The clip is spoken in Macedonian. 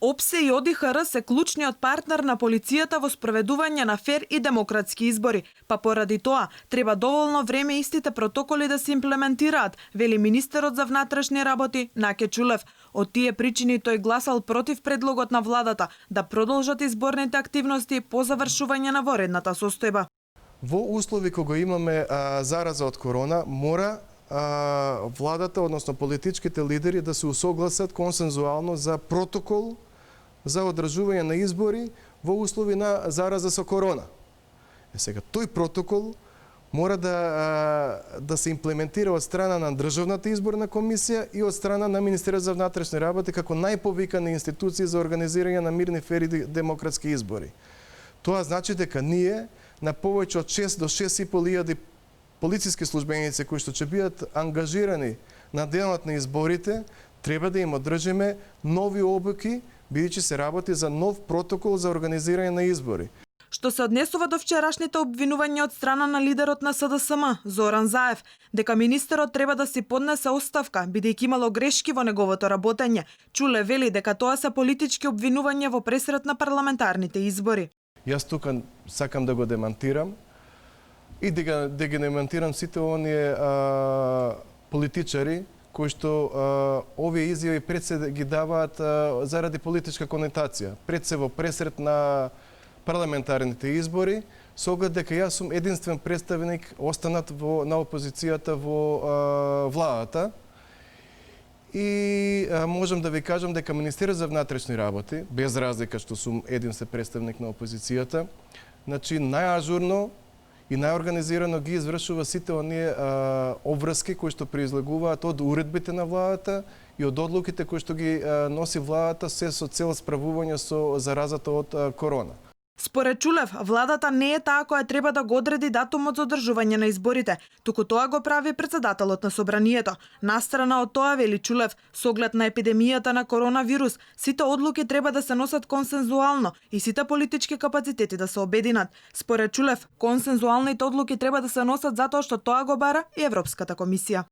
ОПСЕ и ОДИХР се клучниот партнер на полицијата во спроведување на фер и демократски избори, па поради тоа треба доволно време истите протоколи да се имплементираат, вели министерот за внатрешни работи Наке Чулев. Од тие причини тој гласал против предлогот на владата да продолжат изборните активности по завршување на воредната состојба. Во услови кога имаме зараза од корона, мора владата, односно политичките лидери да се усогласат консензуално за протокол за одржување на избори во услови на зараза со корона. Сега, тој протокол мора да се имплементира од страна на Државната изборна комисија и од страна на Министерството за внатрешни работи како најповикани институции за организирање на мирни, фер и демократски избори. Тоа значи дека ние на повеќе од 6 до 6.500 полициски службеници кои што ќе бидат ангажирани на денот на изборите, треба да им одржиме нови обуки, бидејќи се работи за нов протокол за организирање на избори. Што се однесува до вчерашните обвинувања од страна на лидерот на СДСМ, Зоран Заев, дека министерот треба да си поднесе оставка, бидејќи имало грешки во неговото работење, Чуле вели дека тоа се политички обвинувања во пресрет на парламентарните избори. Јас тука сакам да го демантирам и да ги демантирам сите оние политичари кои што овие изјави пред се ги даваат заради политичка конотација, пред се во пресрет на парламентарните избори, со оглед дека јас сум единствен представник останат на опозицијата во владата. И можам да ви кажам дека Министерството за внатрешни работи, без разлика што сум единствен представник на опозицијата, значи најажурно и најорганизирано ги извршува сите оние обврски кои што произлегуваат од уредбите на владата и од одлуките кои што ги носи владата, се со цел справување со заразата од корона. Според Чулев, владата не е таа која треба да го одреди датумот за одржување на изборите, туку тоа го прави претседателот на собранието. Настрана од тоа, вели Чулев, со оглед на епидемијата на коронавирус, сите одлуки треба да се носат консензуално и сите политички капацитети да се обединат. Според Чулев, консензуалните одлуки треба да се носат затоа што тоа го бара и Европската комисија.